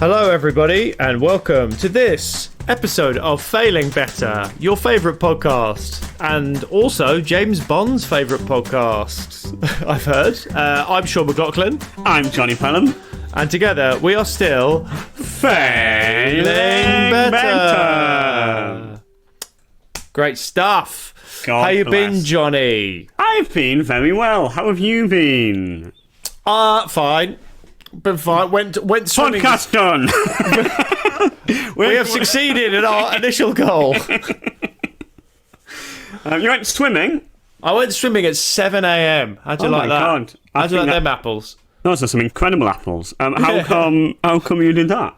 Hello everybody and welcome to this episode of Failing Better, your favourite podcast, and also James Bond's favourite podcast, I've heard. I'm Sean McLaughlin. I'm Johnny Pelham. And together we are still Failing Better. Great stuff. How you been, Johnny? I've been very well. How have you been? Fine. Been fine. Went swimming. Podcast done. We have succeeded in our initial goal. You went swimming? I went swimming at 7 a.m. How'd you like that? God. How'd you like them apples? Those are some incredible apples. How come you did that?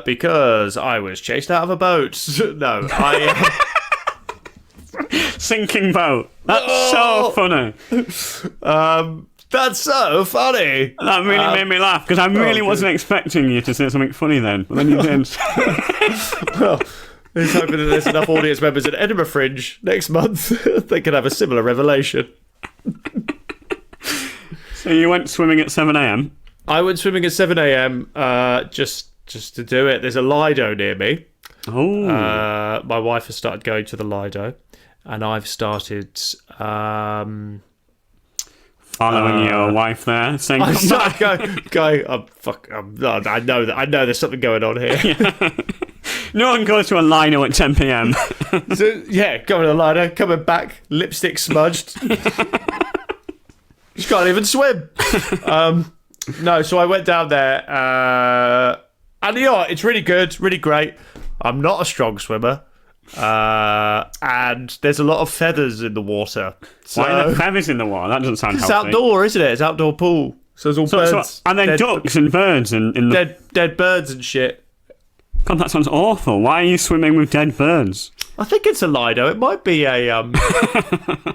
Because I was chased out of a boat. No, Sinking boat. That's so funny. That's so funny. That really made me laugh because I really wasn't expecting you to say something funny then, but then you did. Well, I'm hoping that there's enough audience members at Edinburgh Fringe next month they can have a similar revelation. So you went swimming at 7 a.m? I went swimming at 7 a.m. Just to do it. There's a Lido near me. Oh. My wife has started going to the Lido, and I've started. Following your wife there, saying I started going. I know there's something going on here. Yeah. No one goes to a Lido at 10 p.m. So yeah, going to the Lido, coming back, lipstick smudged. She can't even swim. No, so I went down there, and it's really good, really great. I'm not a strong swimmer. And there's a lot of feathers in the water. So Why are there feathers in the water? That doesn't sound healthy. It's outdoor, isn't it? It's outdoor pool. So there's all birds. And then ducks and birds and in the... Dead birds and shit. God, that sounds awful. Why are you swimming with dead birds? I think it's a Lido. It might be a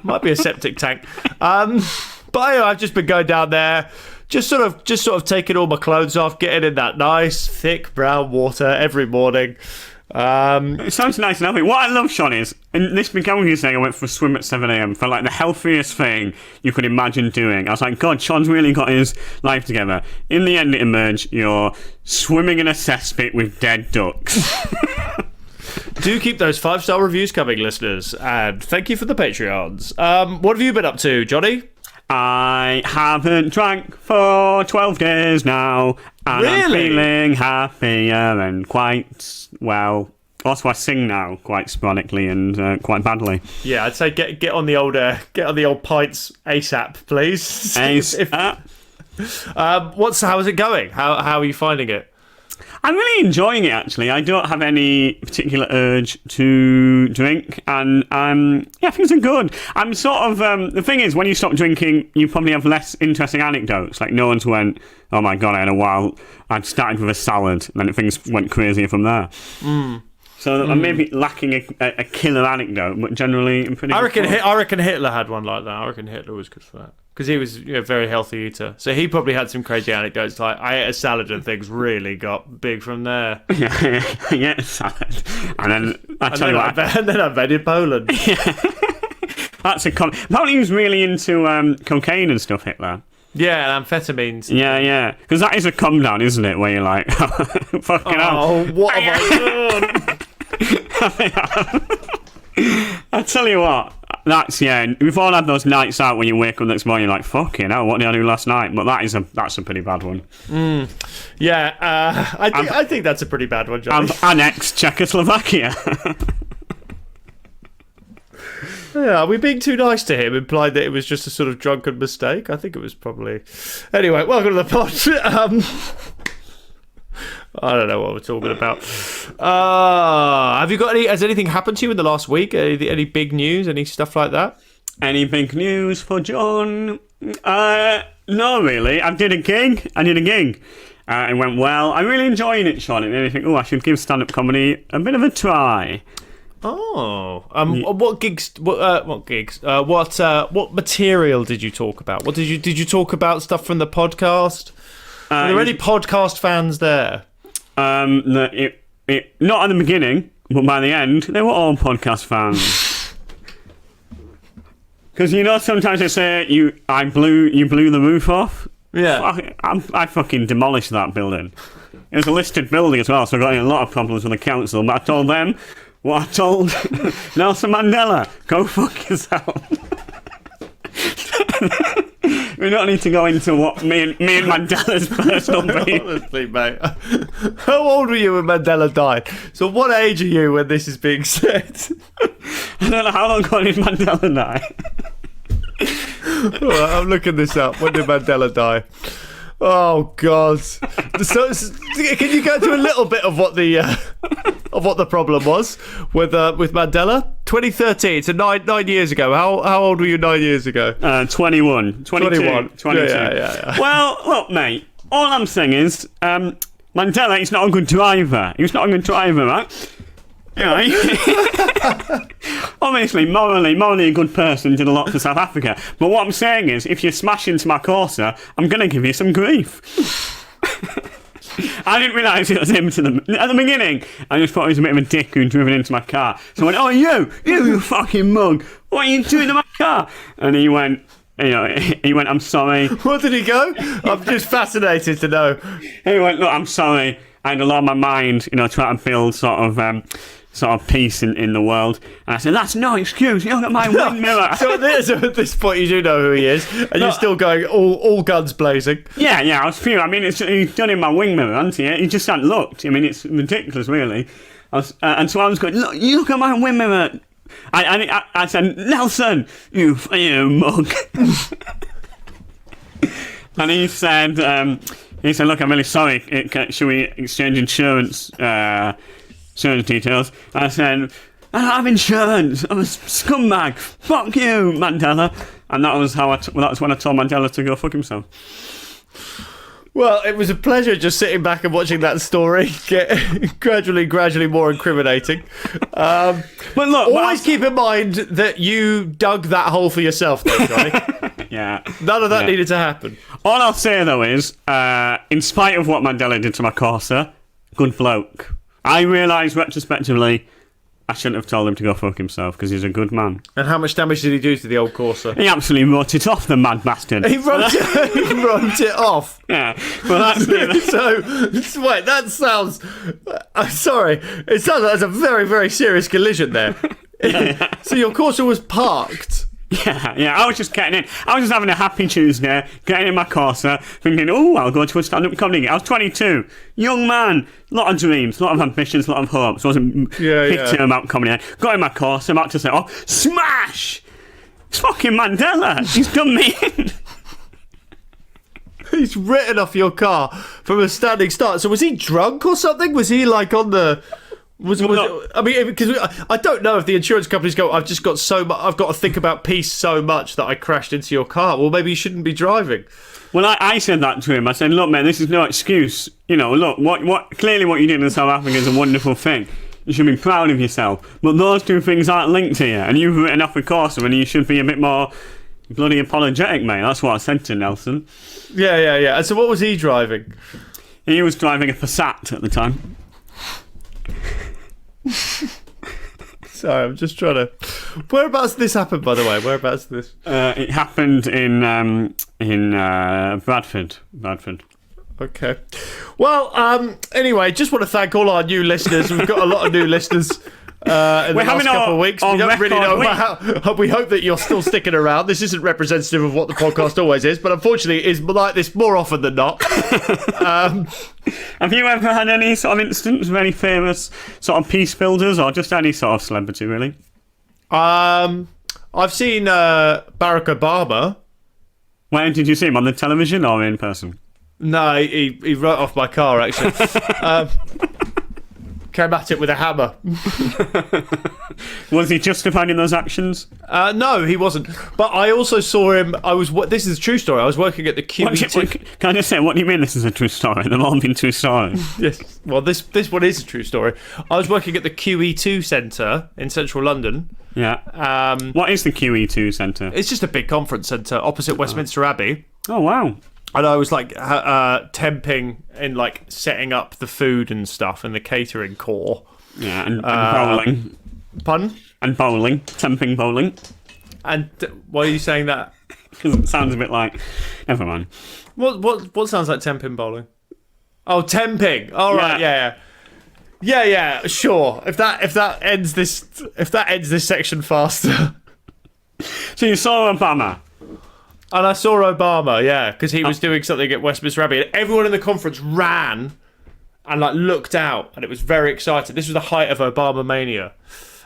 might be a septic tank. But anyway, I've just been going down there, just sort of taking all my clothes off, getting in that nice thick brown water every morning. It sounds nice and healthy. What I love, Sean, is, and this began with you saying I went for a swim at 7 a.m. for like the healthiest thing you could imagine doing. I was like, God, Sean's really got his life together. In the end, it emerged you're swimming in a cesspit with dead ducks. Do keep those 5-star reviews coming, listeners, and thank you for the Patreons. What have you been up to, Johnny? I haven't drank for 12 days now, and really? I'm feeling happier and quite well. Also, I sing now quite sporadically and quite badly. Yeah, I'd say get on the old pints ASAP, please. How is it going? How are you finding it? I'm really enjoying it, actually. I don't have any particular urge to drink, and things are good. I'm sort of the thing is, when you stop drinking, you probably have less interesting anecdotes. Like, no one's went, oh my God, I had a while. I'd started with a salad, and then things went crazier from there. So I'm maybe lacking a killer anecdote, but generally I'm pretty. I reckon Hitler had one like that. I reckon Hitler was good for that because he was a very healthy eater. So he probably had some crazy anecdotes like I ate a salad and things really got big from there. Yeah, salad, and then and then I invaded Poland. Yeah. That's apparently he was really into cocaine and stuff, Hitler. Yeah, and amphetamines. Yeah, because that is a come down, isn't it? Where you're like, fucking hell. Oh, what have I done? I tell you what, we've all had those nights out when you wake up next morning, you're like, fucking hell, what did I do last night? But that's a pretty bad one. Yeah, I think that's a pretty bad one, Johnny. I'm annexed Czechoslovakia. Yeah, are we being too nice to him, implied that it was just a sort of drunken mistake? I think it was probably... Anyway, welcome to the pod. I don't know what we're talking about. Have you got has anything happened to you in the last week? Any big news? Any stuff like that? Any big news for John? No, really. I did a gig. It went well. I'm really enjoying it, Sean. It made me think, I should give stand-up comedy a bit of a try. Oh, what gigs? What gigs? What material did you talk about? What did you talk about? Stuff from the podcast? Are there any podcast fans there? Not at the beginning, but by the end, they were all podcast fans. Because sometimes they say you blew the roof off. Yeah, I fucking demolished that building. It was a listed building as well, so I got in a lot of problems with the council. But I told them what I told Nelson Mandela: go fuck yourself. We don't need to go into what me and Mandela's personal beef. Honestly, mate. How old were you when Mandela died? So what age are you when this is being said? I don't know how long ago did Mandela die. All right, I'm looking this up. When did Mandela die? Oh God! So, can you go into a little bit of what the problem was with Mandela? 2013. So nine years ago. How old were you 9 years ago? 21. 22. Yeah. Well, look, mate. All I'm saying is, Mandela, he's not a good driver. He's not a good driver, right? You know, obviously, morally a good person, did a lot for South Africa. But what I'm saying is, if you smash into my Corsa, I'm going to give you some grief. I didn't realise it was him at the beginning. I just thought he was a bit of a dick who'd driven into my car. So I went, "Oh, you fucking mug! What are you doing to my car?" And he went, "I'm sorry." What did he go? I'm just fascinated to know. He went, "Look, I'm sorry. I had a lot on my mind, trying to build sort of peace in the world." And I said, "That's no excuse. You look at my wind mirror." So at this point, you do know who he is, and you're still going all guns blazing. Yeah, I was fuming. I mean, he's done in my wing mirror, hasn't he? He just hadn't looked. I mean, it's ridiculous, really. And so I was going, "Look, you look at my wing mirror." I said, "Nelson, you mug." And he said, "Look, I'm really sorry. Should we exchange insurance details?" I said, "I don't have insurance. I'm a scumbag. Fuck you, Mandela." And that was when I told Mandela to go fuck himself. Well, it was a pleasure just sitting back and watching that story get gradually more incriminating. But look, always keep in mind that you dug that hole for yourself, though, Johnny. Yeah. None of that needed to happen. All I'll say, though, is, in spite of what Mandela did to my Corsa, good bloke. I realise retrospectively I shouldn't have told him to go fuck himself because he's a good man. And how much damage did he do to the old Corsa? He absolutely wrote it off, the mad bastard. He wrote it off. Yeah. Well, that's So wait, that sounds. Sorry, it sounds like there's a very, very serious collision there. Yeah. So your Corsa was parked. Yeah, I was just getting in. I was just having a happy Tuesday, getting in my Corsa, thinking, "Oh, I'll go to a stand-up comedy." I was 22, young man, lot of dreams, lot of ambitions, lot of hopes. I wasn't bitter about comedy. Got in my Corsa, about to say, "Oh, smash! It's fucking Mandela. He's done me in." He's written off your car from a standing start. So was he drunk or something? Was he like on the? I mean, because I don't know if the insurance companies go, "I've just got so much. I've got to think about peace so much that I crashed into your car." Well, maybe you shouldn't be driving. Well, I said that to him. I said, "Look, man, this is no excuse. Look, clearly what you did in South Africa is a wonderful thing. You should be proud of yourself. But those two things aren't linked here. And you've written off a course and you should be a bit more bloody apologetic, mate." That's what I said to Nelson. Yeah. And so what was he driving? He was driving a Passat at the time. Sorry, I'm just trying to. Whereabouts did this happen, by the way? Whereabouts did this? It happened in Bradford. Okay. Well, anyway, just want to thank all our new listeners. We've got a lot of new listeners in the last couple of weeks. We don't really know how. We hope that you're still sticking around. This isn't representative of what the podcast always is, but unfortunately, it's like this more often than not. Have you ever had any sort of instance of any famous sort of peace builders, or just any sort of celebrity, really? I've seen Barack Obama. Where did you see him, on the television or in person? No, he wrote off my car, actually. Came at it with a hammer. Was he justified in those actions? No, he wasn't. But I also saw him. This is a true story. I was working at the QE2. Can I just say, what do you mean this is a true story? They've all been true stories. Yes. Well, this one is a true story. I was working at the QE2 Centre in central London. Yeah. What is the QE2 Centre? It's just a big conference centre opposite Westminster Abbey. Oh, wow. And I was like temping and like setting up the food and stuff and the catering core. Yeah, and bowling. Pardon? And bowling. Temping bowling. And why are you saying that? Because it sounds a bit like... Never mind. What sounds like temping bowling? Oh, temping. All right, yeah. Sure. If that ends this section faster. So you saw Obama. And I saw Obama, yeah, because he was doing something at Westminster Abbey, and everyone in the conference ran and looked out, and it was very exciting. This was the height of Obama mania,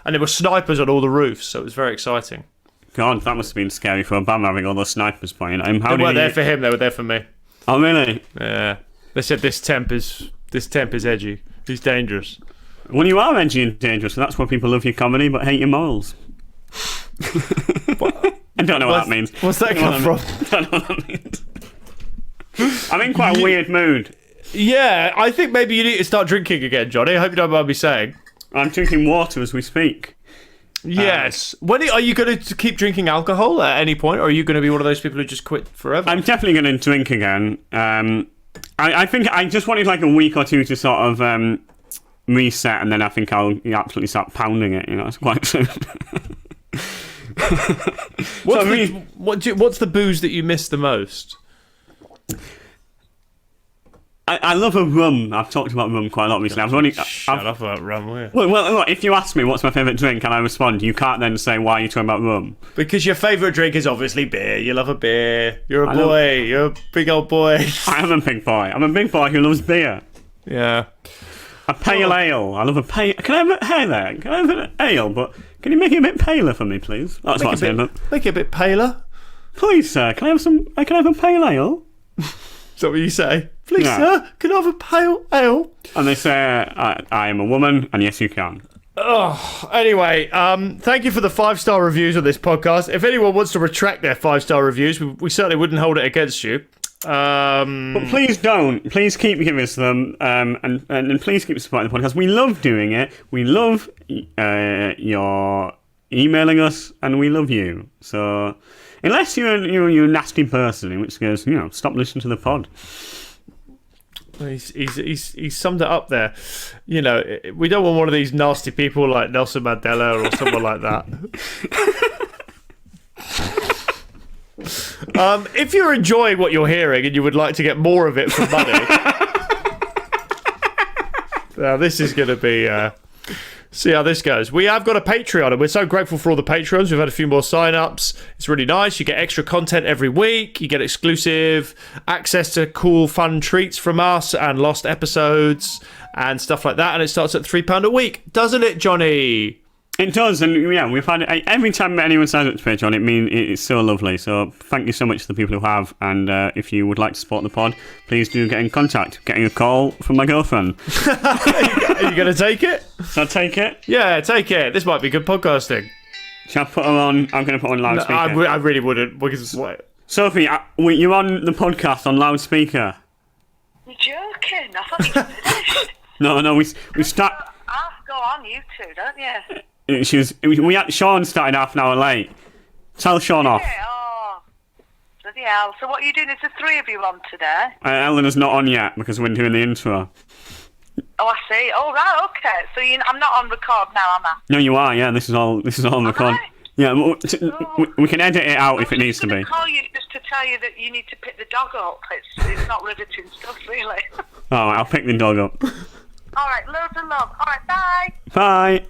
and there were snipers on all the roofs, so it was very exciting. God, that must have been scary for Obama having all those snipers pointing at him. They weren't there for him; they were there for me. Oh, really? Yeah. They said this temp is edgy. He's dangerous. Well, you are edgy and dangerous, and that's why people love your comedy but hate your morals. I don't know what that means. What's that come from? I don't know what that means. I'm in quite a weird mood. Yeah, I think maybe you need to start drinking again, Johnny. I hope you don't mind me saying. I'm drinking water as we speak. Yes. Are you going to keep drinking alcohol at any point, or are you going to be one of those people who just quit forever? I'm definitely going to drink again. I think I just wanted like a week or two to sort of reset, and then I think I'll absolutely start pounding it. It's quite soon. What's the booze that you miss the most? I love a rum. I've talked about rum quite a lot recently. Shut up about rum, will you? Well, look, if you ask me what's my favourite drink and I respond, you can't then say, why are you talking about rum? Because your favourite drink is obviously beer. You love a beer. You're a boy. You're a big old boy. I am a big boy. I'm a big boy who loves beer. Yeah. A pale ale. I love a pale... Can I have a... Hey there. Can I have an ale? But can you make it a bit paler for me, please? That's what I'm saying. Make it a bit paler. Please, sir. Can I have a pale ale? Is that what you say? Please, sir, can I have a pale ale? And they say, I am a woman, and yes, you can. Oh, anyway, thank you for the 5-star reviews on this podcast. If anyone wants to retract their 5-star reviews, we certainly wouldn't hold it against you. But please don't. Please keep giving us them, and please keep supporting the podcast. We love doing it. We love your emailing us, and we love you. So, unless you're a nasty person, in which case, stop listening to the pod. He's summed it up there. We don't want one of these nasty people like Nelson Mandela or someone like that. If you're enjoying what you're hearing and you would like to get more of it for money, now this is going to be... see how this goes. We have got a Patreon, and we're so grateful for all the Patreons. We've had a few more sign-ups. It's really nice. You get extra content every week. You get exclusive access to cool, fun treats from us and lost episodes and stuff like that. And it starts at £3 a week. Doesn't it, Johnny? It does, and we've had every time anyone signs up to Patreon, it's so lovely. So thank you so much to the people who have, and if you would like to support the pod, please do get in contact. Getting a call from my girlfriend. Are you going to take it? Shall I take it? Yeah, take it. This might be good podcasting. Shall I put her on? I'm going to put her on loudspeaker. No, I really wouldn't. Because Sophie, you're on the podcast on loudspeaker. You're joking. I thought you finished. No, we start. Go on, you two, don't you? Sean started half an hour late. Tell Sean off. Oh, bloody hell. So what are you doing? Is the three of you on today? Eleanor's not on yet because we're doing the intro. Oh, I see. Oh, right, okay. So I'm not on record now, am I? No, you are. Yeah, this is all on record. I? Yeah, we can edit it out if it needs to be. I was call you just to tell you that you need to pick the dog up. It's not riveting stuff, really. Oh, I'll pick the dog up. All right, loads of love. All right, bye. Bye.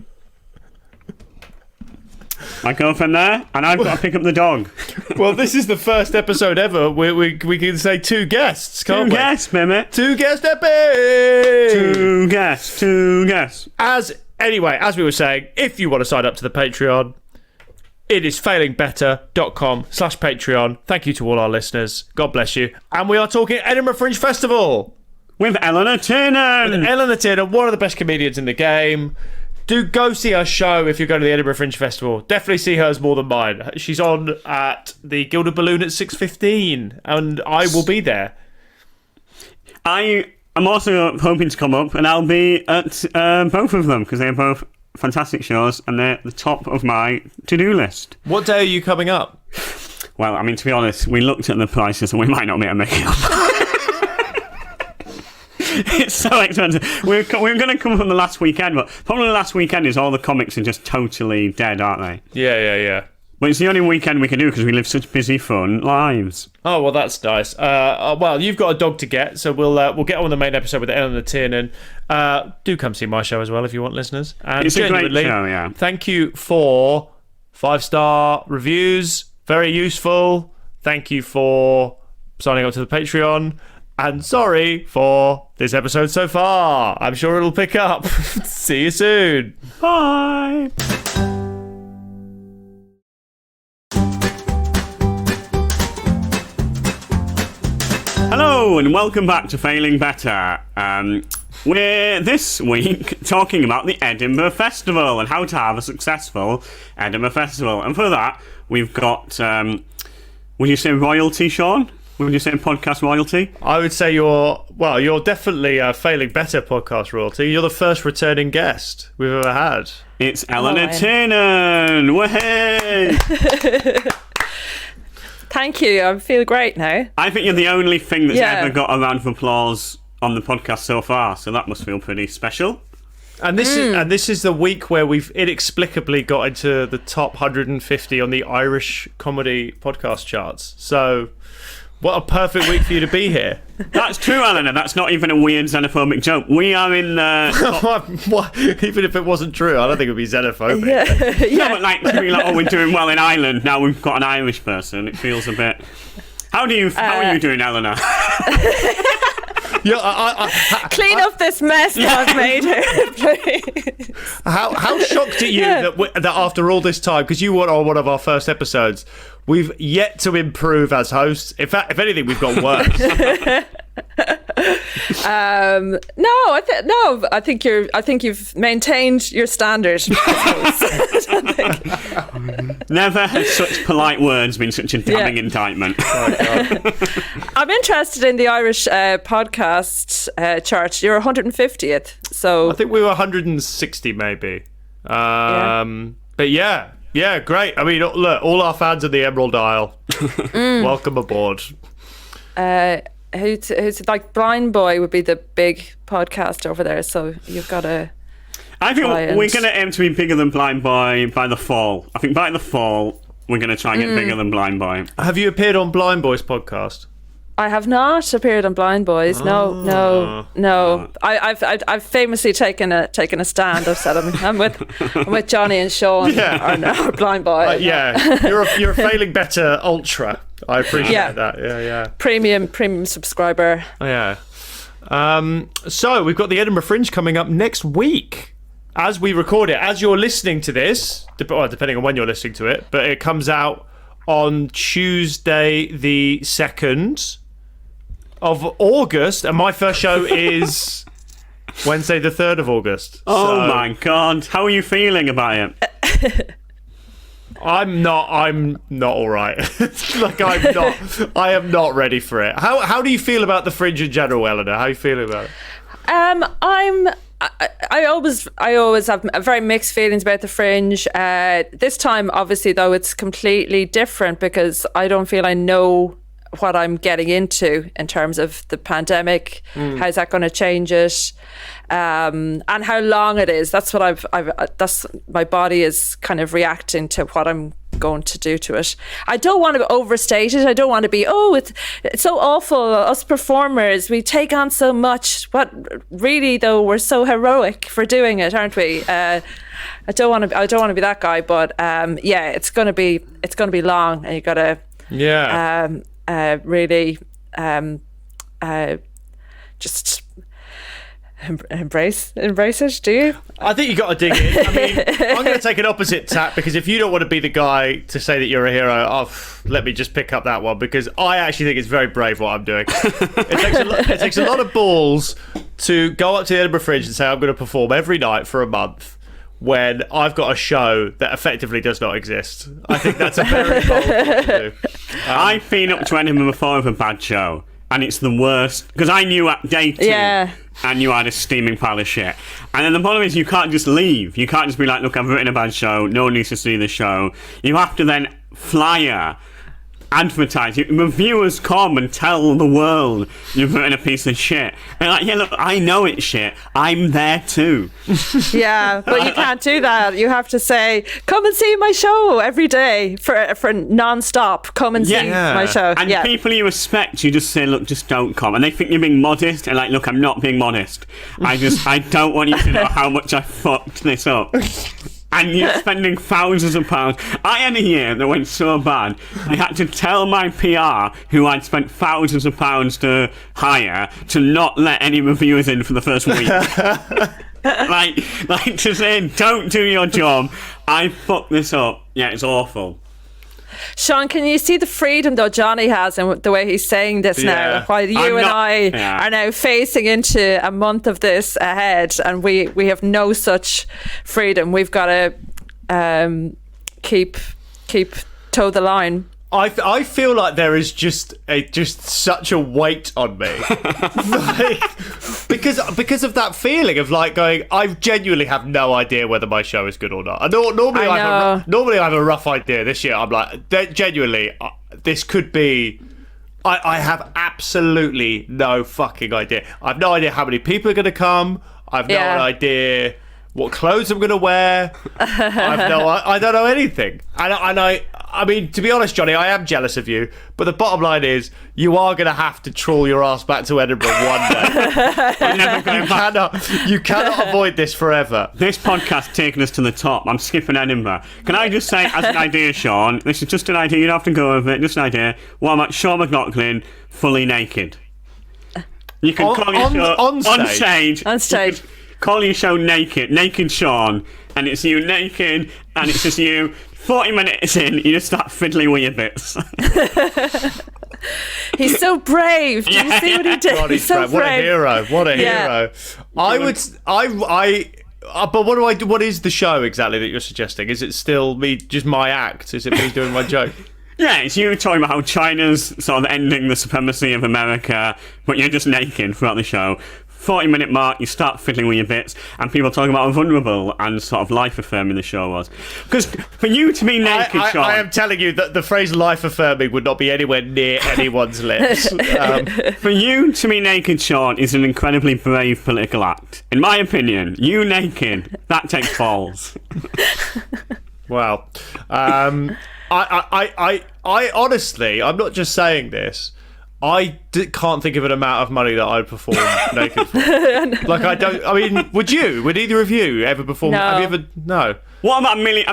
My girlfriend there, and I've got to pick up the dog. Well, this is the first episode ever where we can say 2 guests, can't we? 2 guests, baby. 2 guest epic! 2 guests. As we were saying, if you want to sign up to the Patreon, it is failingbetter.com/Patreon. Thank you to all our listeners. God bless you. And we are talking Edinburgh Fringe Festival. With Eleanor Tiernan. Eleanor Tiernan, one of the best comedians in the game. Do go see her show if you're going to the Edinburgh Fringe Festival. Definitely see hers more than mine. She's on at the Gilded Balloon at 6:15, and I will be there. I am also hoping to come up, and I'll be at both of them because they are both fantastic shows, and they're at the top of my to-do list. What day are you coming up? Well, to be honest, we looked at the prices, and we might not be able to make it up. It's so expensive. We're going to come from the last weekend, but probably the last weekend is all the comics are just totally dead, aren't they? Yeah. But it's the only weekend we can do because we live such busy, fun lives. Oh, well, that's nice. Well, you've got a dog to get, so we'll get on the main episode with Eleanor Tiernan. Do come see my show as well if you want, listeners. And It's a great show, yeah. Thank you for 5-star reviews. Very useful. Thank you for signing up to the Patreon. And sorry for this episode so far. I'm sure it'll pick up. See you soon. Bye. Hello and welcome back to Failing Better. We're this week talking about the Edinburgh Festival and how to have a successful Edinburgh Festival. And for that, we've got, would you say royalty, Sean? Would you say podcast royalty? I would say you're definitely Failing Better podcast royalty. You're the first returning guest we've ever had. It's Eleanor Tiernan. Way! Thank you. I feel great now. I think you're the only thing that's ever got a round of applause on the podcast so far, so that must feel pretty special. And this is the week where we've inexplicably got into the top 150 on the Irish comedy podcast charts. So, what a perfect week for you to be here. That's true, Eleanor. That's not even a weird xenophobic joke. We are in the What? Even if it wasn't true, I don't think it would be xenophobic. No, but like to be like, oh, we're doing well in Ireland. Now we've got an Irish person. It feels a bit. How are you doing, Eleanor? Clean up this mess that I've made here, please. How shocked are you that after all this time, because you were on one of our first episodes, we've yet to improve as hosts. In fact, if anything, we've got worse. I think you've maintained your standard. Never has such polite words been such a damning indictment. I'm interested in the Irish podcast chart. You're 150th, so I think we were 160 maybe. But yeah, great. I mean, look, all our fans of the Emerald Isle, welcome aboard. Who's like Blind Boy would be the big podcast over there, so you've got to. I think we're going to aim to be bigger than Blind Boy by the fall. I think by the fall we're going to try and get bigger than Blind Boy. Have you appeared on Blind Boy's podcast? I have not appeared on Blind Boys. No. I've famously taken a stand. I've said I'm with Johnny and Sean, our Blind Boy. You're a Failing Better ultra. I appreciate that. Yeah. Premium subscriber. Yeah. So we've got the Edinburgh Fringe coming up next week. As we record it, as you're listening to this, depending on when you're listening to it, but it comes out on Tuesday the 2nd of August, and my first show is Wednesday the 3rd of August. Oh my God. How are you feeling about it? I'm not all right. I am not ready for it. How do you feel about the Fringe in general, Eleanor? How are you feeling about it? I always have very mixed feelings about the Fringe. This time, obviously, though, it's completely different because I don't feel I know what I'm getting into in terms of the pandemic. How's that going to change it? And how long it is. That's what that's my body is kind of reacting to what I'm going to do to it. I don't want to overstate it. I don't want to be, it's so awful. Us performers, we take on so much. But really, though, we're so heroic for doing it, aren't we? I don't want to be that guy. But it's going to be long, and you got to really just embrace it. Do you? I think you got to dig in. I mean, I'm going to take an opposite tack, because if you don't want to be the guy to say that you're a hero, let me just pick up that one, because I actually think it's very brave what I'm doing. It takes a lot of balls to go up to the Edinburgh Fringe and say I'm going to perform every night for a month when I've got a show that effectively does not exist. I think that's a very bold thing to do. I've been up to Edinburgh before with a bad show, and it's the worst, because I knew at day 2 I knew I had a steaming pile of shit. And then the problem is you can't just leave. You can't just be like, look, I've written a bad show, no one needs to see the show. You have to then flyer advertise. Reviewers come and tell the world you've written a piece of shit. And like, yeah, look, I know it's shit. I'm there too. Yeah, but you can't do that. You have to say, come and see my show every day for non-stop. Come and see my show. And people you respect, you just say, look, just don't come. And they think you're being modest. And like, look, I'm not being modest. I don't want you to know how much I fucked this up. And you're spending thousands of pounds. I had a year that went so bad, I had to tell my PR, who I'd spent thousands of pounds to hire, to not let any reviewers in for the first week. like to say, don't do your job. I fucked this up. Yeah, it's awful. Sean, can you see the freedom though Johnny has and the way he's saying this now? While you and I are now facing into a month of this ahead, and we have no such freedom. We've got to keep toe the line. I feel like there is just such a weight on me, like, because of that feeling of like going, I genuinely have no idea whether my show is good or not. Normally I have a rough idea. This year I'm like, genuinely, this could be. I have absolutely no fucking idea. I have no idea how many people are going to come. I have no idea what clothes I'm going to wear. I don't know anything. And I mean, to be honest, Johnny, I am jealous of you. But the bottom line is, you are going to have to trawl your ass back to Edinburgh one day. You cannot avoid this forever. This podcast taking us to the top. I'm skipping Edinburgh. Can I just say, as an idea, Sean, this is just an idea. You don't have to go over it. Just an idea. What about Sean McLaughlin fully naked? You can call your show on stage. Call your show Naked Sean, and it's you naked, and it's just you. 40 minutes in, you just start fiddling with your bits. He's so brave. Do you see what he did? He's so brave. What a hero! What a hero! But what do I do? What is the show exactly that you're suggesting? Is it still me, just my act? Is it me doing my joke? Yeah, it's you talking about how China's sort of ending the supremacy of America, but you're just naked throughout the show. 40-minute mark, you start fiddling with your bits, and people talking about how vulnerable and sort of life-affirming the show was. Because for you to be naked, Sean... I am telling you that the phrase life-affirming would not be anywhere near anyone's lips. For you to be naked, Sean, is an incredibly brave political act. In my opinion, you naked, that takes balls. Wow. I honestly, I'm not just saying this, I can't think of an amount of money that I'd perform naked for. Like, I mean, would you? Would either of you ever perform? No. Have you ever? No. What about £1 million?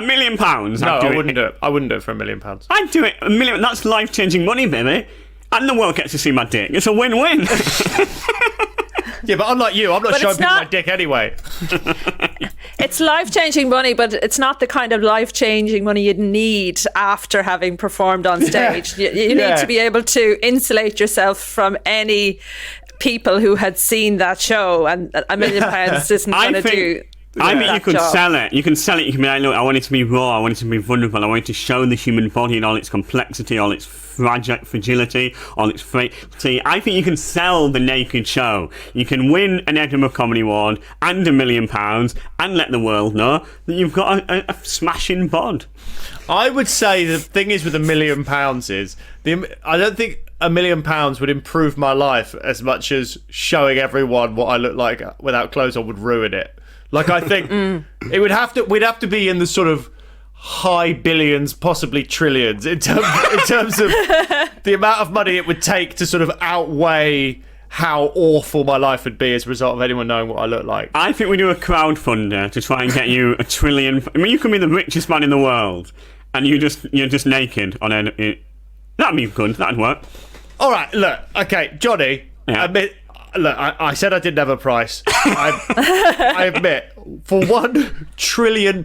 No, I wouldn't do it. I wouldn't do it for £1 million. I'd do it. $1 million. That's life-changing money, baby. And the world gets to see my dick. It's a win-win. Yeah, but unlike you, I'm not showing people my dick anyway. It's life-changing money, but it's not the kind of life-changing money you'd need after having performed on stage. You need to be able to insulate yourself from any people who had seen that show, and £1 million isn't going to do. I mean, you can sell it. You can sell it. You can be like, look, I want it to be raw. I want it to be vulnerable. I want it to show the human body in all its complexity, all its fragility, all its frailty. I think you can sell the naked show. You can win an Edinburgh Comedy Award and £1 million and let the world know that you've got a smashing bod. I would say the thing is with £1 million is, I don't think £1 million would improve my life as much as showing everyone what I look like without clothes on would ruin it. Like, I think we'd have to be in the sort of high billions, possibly trillions, in terms of the amount of money it would take to sort of outweigh how awful my life would be as a result of anyone knowing what I look like. I think we do a crowdfunder to try and get you $1 trillion. I mean, you can be the richest man in the world, and you're just naked on it. That'd be good. That'd work. All right, look, okay, Johnny. Yeah. Look, I said I didn't have a price. I admit, for £1 trillion,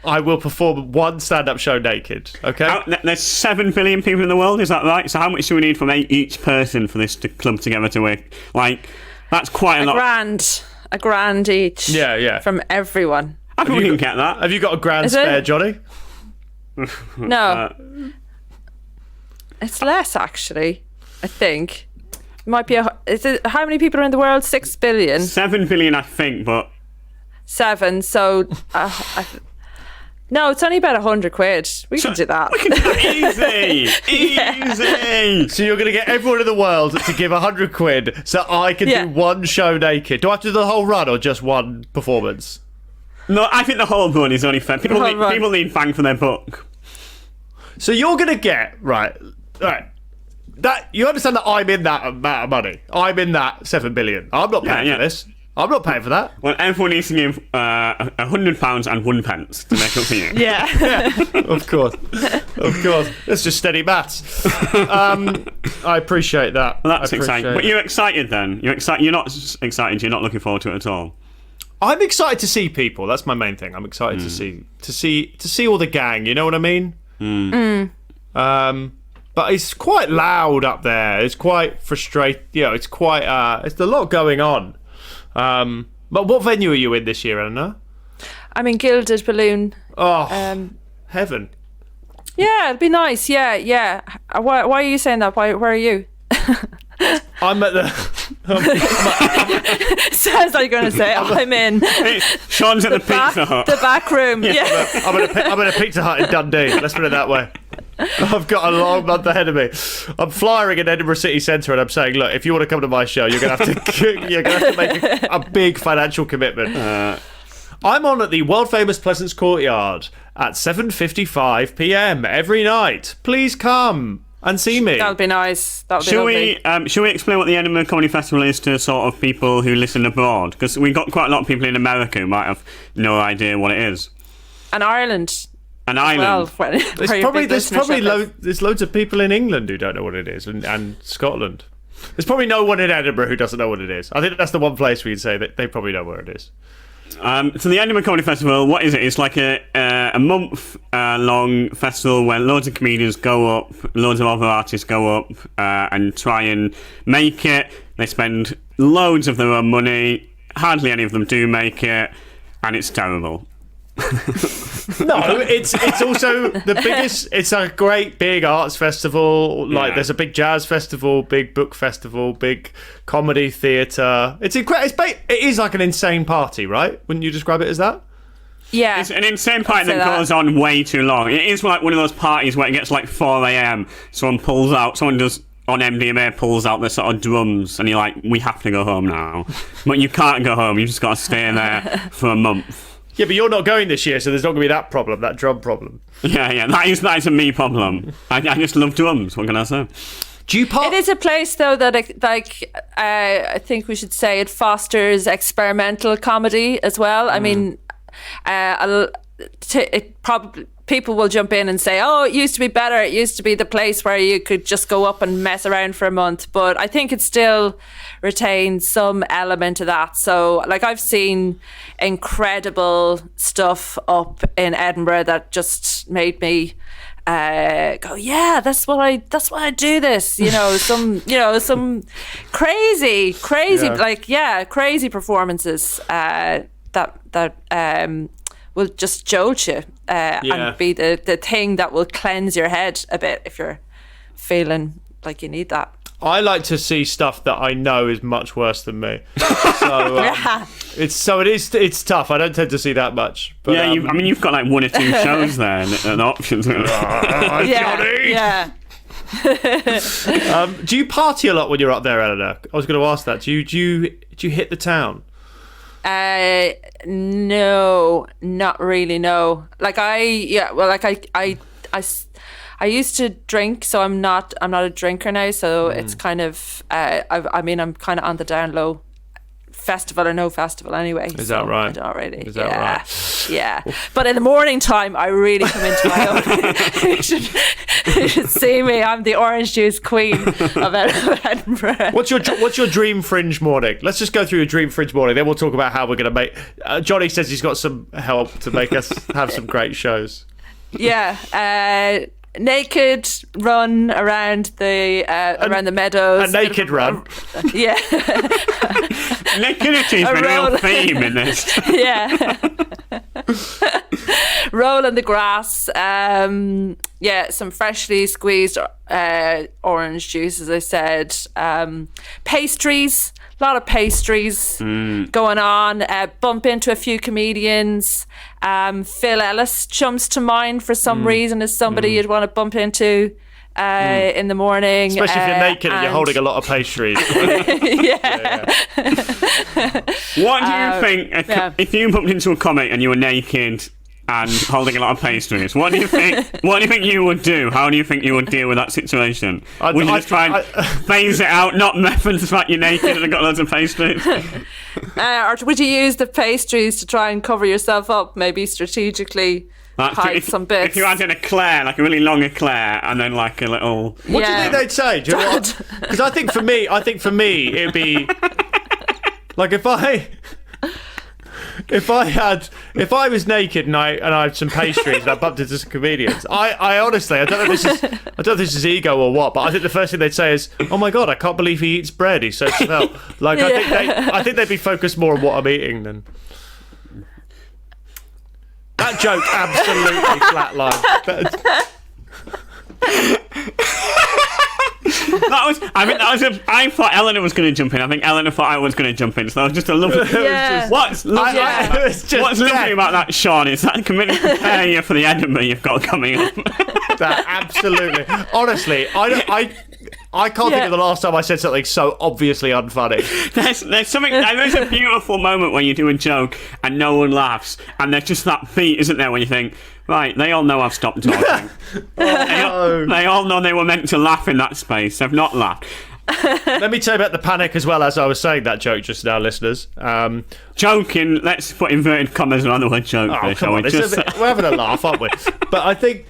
I will perform one stand-up show naked. Okay. There's 7 billion people in the world. Is that right? So how much do we need from each person for this to club together to work? Like, that's quite a lot. A grand each. Yeah. From everyone. I think we can get that. Have you got a grand spare, Johnny? No. It's less, actually. I think. Might be is it, how many people are in the world? 6 billion. 7 billion, I think, but 7. So No, it's only about £100. We can do that. We can do that easy. So you're going to get everyone in the world to give £100 so I can do one show naked. Do I have to do the whole run or just one performance? No, I think the whole run is only fair. People need bang for their buck. So you're going to get right. That you understand that I'm in that amount of money. I'm in that 7 billion. I'm not paying for this. I'm not paying for that. Well, everyone needs to give £100 and 1 pence to make up for you. Yeah. Of course. It's just steady maths. I appreciate that. Well, that's exciting. But you're excited then? You're excited. You're not excited. You're not looking forward to it at all. I'm excited to see people. That's my main thing. I'm excited to see all the gang. You know what I mean? But it's quite loud up there. It's quite frustrating. It's quite. It's a lot going on. But what venue are you in this year, Eleanor? I'm in Gilded Balloon. Oh, heaven. Yeah, it'd be nice. Yeah. Why are you saying that? Where are you? I'm at the... Sounds like you're going to say, I'm in... Sean's at the Pizza Hut. The back room, yeah. I'm at a Pizza Hut in Dundee. Let's put it that way. I've got a long month ahead of me. I'm flying in Edinburgh City Centre and I'm saying, look, if you want to come to my show, you're going to have to make a big financial commitment. I'm on at the world-famous Pleasance Courtyard at 7:55 p.m. every night. Please come and see me. That would be nice. That would be lovely. Should we explain what the Edinburgh Comedy Festival is to sort of people who listen abroad? Because we've got quite a lot of people in America who might have no idea what it is. And Ireland. Well, there's loads of people in England who don't know what it is, and Scotland. There's probably no one in Edinburgh who doesn't know what it is. I think that's the one place we can say that they probably know where it is. So the Edinburgh Comedy Festival, what is it? It's like a month long festival where loads of comedians go up, loads of other artists go up and try and make it. They spend loads of their own money. Hardly any of them do make it, and it's terrible. No, it's also the biggest. It's a great big arts festival. There's a big jazz festival, big book festival, big comedy theatre. It's incredible. It is like an insane party, right? Wouldn't you describe it as that? Yeah, it's an insane party that goes on way too long. It is like one of those parties where it gets like 4 a.m. Someone does on MDMA pulls out the sort of drums, and you're like, we have to go home now. But you can't go home. You just got to stay there for a month. Yeah, but you're not going this year, so there's not going to be that problem, that drum problem. Yeah, that is a me problem. I just love drums. What can I say? It is a place, though, that I think we should say it fosters experimental comedy as well. I mean, it probably people will jump in and say, "Oh, it used to be better. It used to be the place where you could just go up and mess around for a month." But I think it still retains some element of that. So, like, I've seen incredible stuff up in Edinburgh that just made me go, yeah, that's why I do this. Some crazy crazy performances that will just jolt you and be the thing that will cleanse your head a bit if you're feeling like you need that. I like to see stuff that I know is much worse than me. So it's tough. I don't tend to see that much. But, you've got like 1 or 2 shows there and options. Johnny! Yeah. Do you party a lot when you're up there, Eleanor? I was going to ask that. Do you hit the town? No, not really. No, I used to drink, so I'm not a drinker now. So it's kind of, I'm kind of on the down low, festival or no festival anyway. Is that right? I don't really. Is that right? Yeah. But in the morning time, I really come into my own. You should see me. I'm the orange juice queen of Edinburgh. What's your dream fringe morning? Let's just go through your dream fringe morning. Then we'll talk about how we're going to make. Johnny says he's got some help to make us have some great shows. Yeah. Naked run around the meadows. A naked run. Yeah. Nakedity is the real theme in this. Yeah. roll in the grass. Some freshly squeezed orange juice, as I said. Pastries, a lot of pastries going on. Bump into a few comedians. Phil Ellis jumps to mind for some reason as somebody you'd want to bump into in the morning. Especially if you're naked and you're holding a lot of pastries. Yeah. What do you think if you bumped into a comic and you were naked and holding a lot of pastries? What do you think? What do you think you would do? How do you think you would deal with that situation? Would you just try and phase it out, not reference the fact you're naked and got loads of pastries? Or would you use the pastries to try and cover yourself up, maybe strategically? Hide some bits. If you had an eclair, like a really long eclair, and then like a little. What do you think they'd say? Do you know what? Because I think for me, it'd be like if I was naked and I had some pastries and I bumped into some comedians. I honestly, I don't know if this is ego or what, but I think the first thing they'd say is, "Oh my god, I can't believe he eats bread. He's so svelte." Like I think they'd be focused more on what I'm eating than. That joke absolutely flatlined. I thought Eleanor was going to jump in. I think Eleanor thought I was going to jump in. So that was just a lovely. What's lovely about that, Sean, is that can really prepare you for the Edinburgh you've got coming up. That absolutely. Honestly, I can't think of the last time I said something so obviously unfunny. There's a beautiful moment when you do a joke and no one laughs, and there's just that beat, isn't there, when you think, right, they all know I've stopped talking. They all know they were meant to laugh in that space. They've not laughed. Let me tell you about the panic as well as I was saying that joke just now, listeners. Joking, let's put inverted commas around the word joke. Come on, we're having a laugh, aren't we? But I think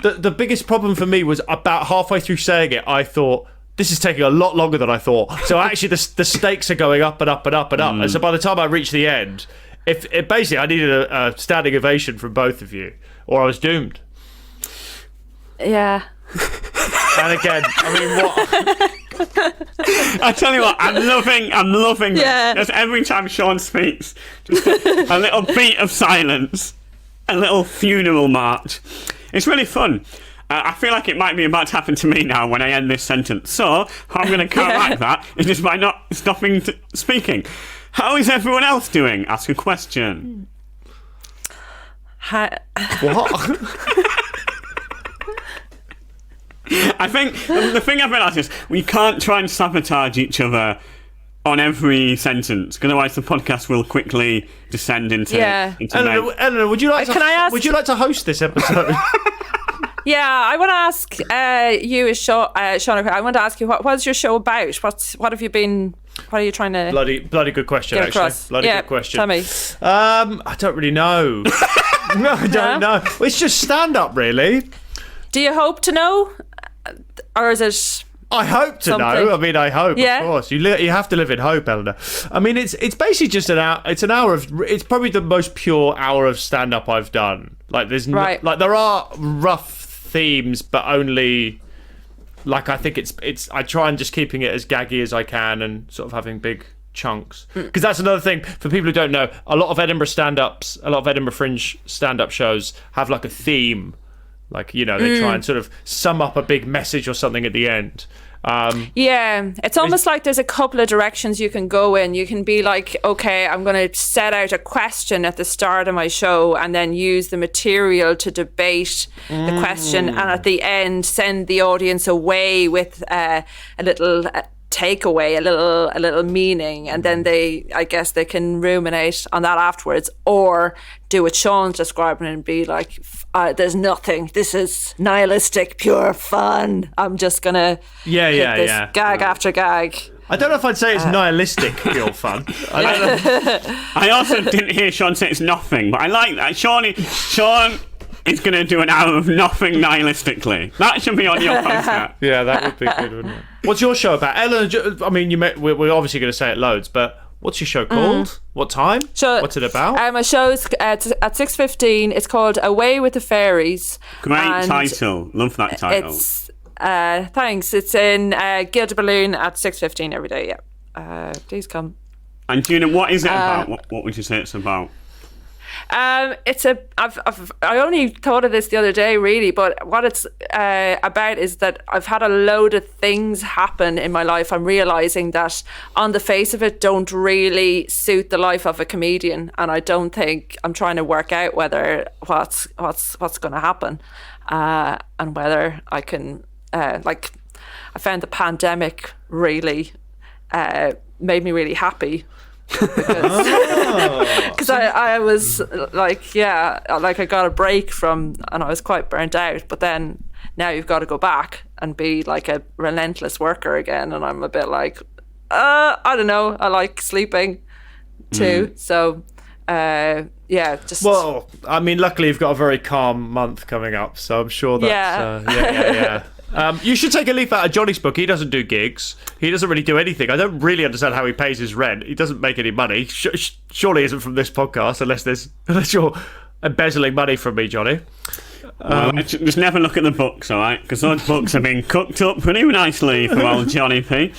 the biggest problem for me was about halfway through saying it, I thought, this is taking a lot longer than I thought. So actually the stakes are going up and up and up and up. And so by the time I reached the end, basically I needed a standing ovation from both of you, or I was doomed. Yeah. And again, I mean, what? I tell you what, I'm loving Yeah. this. Just every time Sean speaks, just a little beat of silence, a little funeral march. It's really fun. I feel like it might be about to happen to me now when I end this sentence. So, how I'm going to counteract that is just by not stopping speaking. How is everyone else doing? Ask a question. What? I think the thing I've realised is we can't try and sabotage each other on every sentence, because otherwise the podcast will quickly descend into Eleanor, would you like to host this episode? Yeah, I want to ask you, Sean. I want to ask you, what's your show about? What are you trying to? Bloody good question, get actually. across? Good question. Tell me. I don't really know. No, I don't know. It's just stand up, really. Do you hope to know, or is it? I hope to know. I mean, I hope, of course. You have to live in hope, Eleanor. I mean, it's basically just an hour. It's an hour of. It's probably the most pure hour of stand up I've done. Like there's there are rough themes, but only like I think it's. I try and just keeping it as gaggy as I can and sort of having big chunks, because that's another thing for people who don't know. A lot of Edinburgh Fringe stand-up shows have like a theme. Like, you know, they try and sort of sum up a big message or something at the end. It's almost like there's a couple of directions you can go in. You can be like, okay, I'm going to set out a question at the start of my show and then use the material to debate the question, and at the end send the audience away with a little takeaway, a little meaning, and then I guess they can ruminate on that afterwards, or do what Sean's describing and be like, there's nothing, this is nihilistic pure fun, I'm just gonna hit this gag after gag. I don't know if I'd say it's nihilistic pure fun. I don't know. I also didn't hear Sean say it's nothing, but I like that. Sean is going to do an hour of nothing nihilistically. That should be on your poster. Yeah, that would be good, wouldn't it? What's your show about? Eleanor, I mean, we're obviously going to say it loads, but what's your show called? What time? What's it about? My show's at 6:15. It's called Away with the Fairies. Great title. Love that title. Thanks. It's in Gilded Balloon at 6:15 every day. Yeah. Please come. And do you know what is it about? What would you say it's about? I only thought of this the other day, really, but what it's about is that I've had a load of things happen in my life. I'm realizing that on the face of it don't really suit the life of a comedian, and I don't think I'm trying to work out whether what's going to happen, and whether I can I found the pandemic really made me really happy. Because I was like I got a break from, and I was quite burnt out, but then now you've got to go back and be like a relentless worker again, and I'm a bit like I don't know, I like sleeping too, so just well, I mean, luckily you've got a very calm month coming up, so I'm sure that's yeah. You should take a leaf out of Johnny's book. He doesn't do gigs. He doesn't really do anything. I don't really understand how he pays his rent. He doesn't make any money. Surely isn't from this podcast, unless you're embezzling money from me, Johnny. Just never look at the books, all right? Because those books have been cooked up pretty nicely for old Johnny P.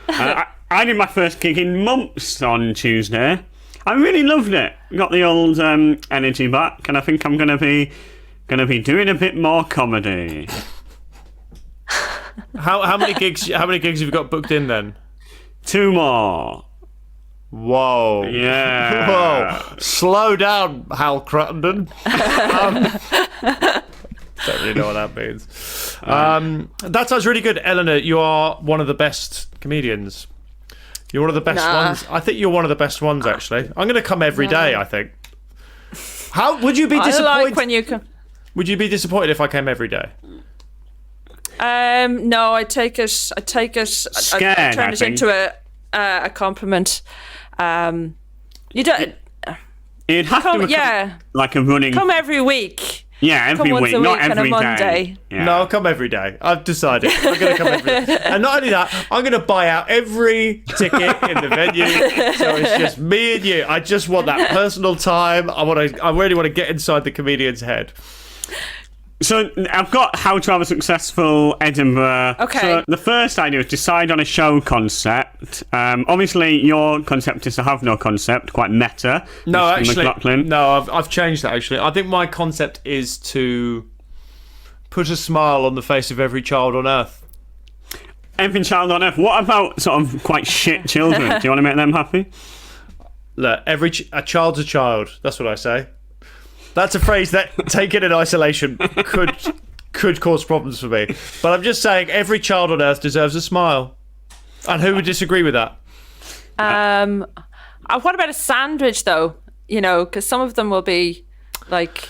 I did my first gig in months on Tuesday. I really loved it. Got the old energy back, and I think I'm gonna be doing a bit more comedy. How many gigs have you got booked in then? 2 more. Whoa. Yeah. Whoa. Slow down, Hal Cruttenden. Don't really know what that means. That sounds really good. Eleanor, you are one of the best comedians. You're one of the best ones. I think you're one of the best ones, actually. I'm going to come every day, I think. How would you be disappointed? I like when you come. Would you be disappointed if I came every day? No, I take it. Scared, I turn it into a compliment. You don't. It'd have to be like a running. Come every week. Yeah, every come week, once a not week every and a day. Monday. Yeah. No, I'll come every day. I've decided. I'm going to come every day. And not only that, I'm going to buy out every ticket in the venue. So it's just me and you. I just want that personal time. I really want to get inside the comedian's head. So I've got how to have a successful Edinburgh. Okay. So the first idea is decide on a show concept. Obviously, your concept is to have no concept, quite meta. No, Mr. actually, McLaughlin. no, I've changed that, actually. I think my concept is to put a smile on the face of every child on earth. Every child on earth. What about sort of quite shit children? Do you want to make them happy? Look, a child's a child. That's what I say. That's a phrase that, taken in isolation, could cause problems for me. But I'm just saying, every child on earth deserves a smile. And who would disagree with that? What about a sandwich, though? You know, because some of them will be like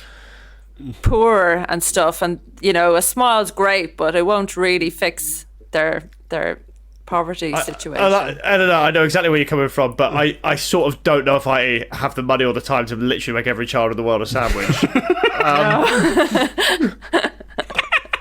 poor and stuff, and you know, a smile's great, but it won't really fix their poverty situation. I don't know. I know exactly where you're coming from, but I sort of don't know if I have the money or the time to literally make every child in the world a sandwich.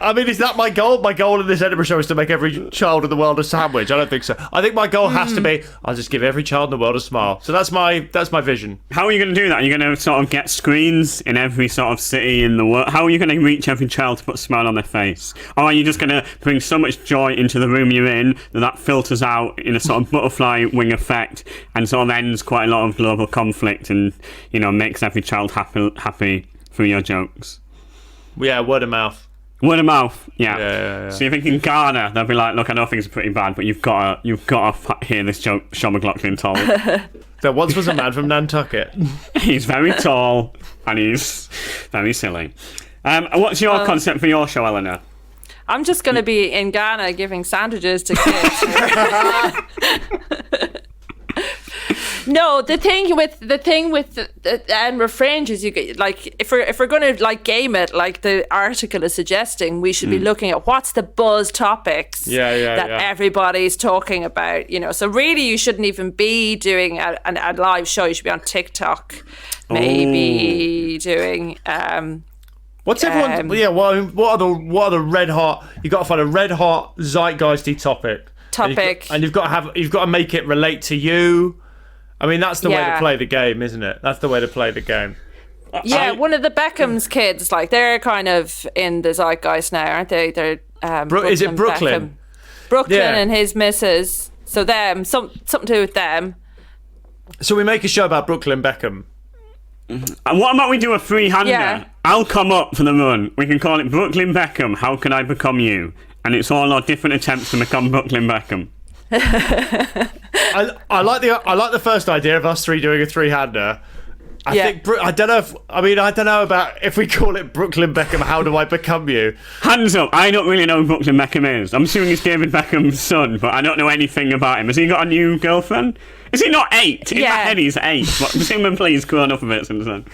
I mean, is that my goal? My goal in this Edinburgh show is to make every child in the world a sandwich. I don't think so. I think my goal has to be, I'll just give every child in the world a smile. So that's my vision. How are you going to do that? Are you going to sort of get screens in every sort of city in the world? How are you going to reach every child to put a smile on their face? Or are you just going to bring so much joy into the room you're in that filters out in a sort of butterfly wing effect and sort of ends quite a lot of global conflict and, you know, makes every child happy through your jokes? Yeah, word of mouth. Word of mouth, yeah. Yeah. So you think in Ghana they'll be like, look, I know things are pretty bad, but you've got to hear this joke Sean McLaughlin told. There once was a man from Nantucket. He's very tall and he's very silly. What's your concept for your show, Eleanor? I'm just going to be in Ghana giving sandwiches to kids. No, the thing with the Edinburgh Fringe is you get, like, if we're going to like game it like the article is suggesting, we should be looking at what's the buzz topics that everybody's talking about, you know. So really you shouldn't even be doing a live show. You should be on TikTok, maybe doing What's everyone? What are the red hot? You got to find a red hot zeitgeisty topic, and you've got to make it relate to you. I mean, that's the way to play the game, isn't it? That's the way to play the game. Yeah, one of the Beckham's kids, like, they're kind of in the zeitgeist now, aren't they? They're is it Brooklyn? Beckham. Brooklyn and his missus. So them, something to do with them. So we make a show about Brooklyn Beckham. And what about we do a three-hander? Yeah. I'll come up for the run. We can call it Brooklyn Beckham, How Can I Become You? And it's all our different attempts to become Brooklyn Beckham. I like the first idea of us three doing a three-hander. I don't know about if we call it Brooklyn Beckham, How Do I Become You? Hands up, I don't really know who Brooklyn Beckham is. I'm assuming it's David Beckham's son, but I don't know anything about him. Has he got a new girlfriend? Is he not 8? In my head he's 8. But presumably he's grown up a bit since then.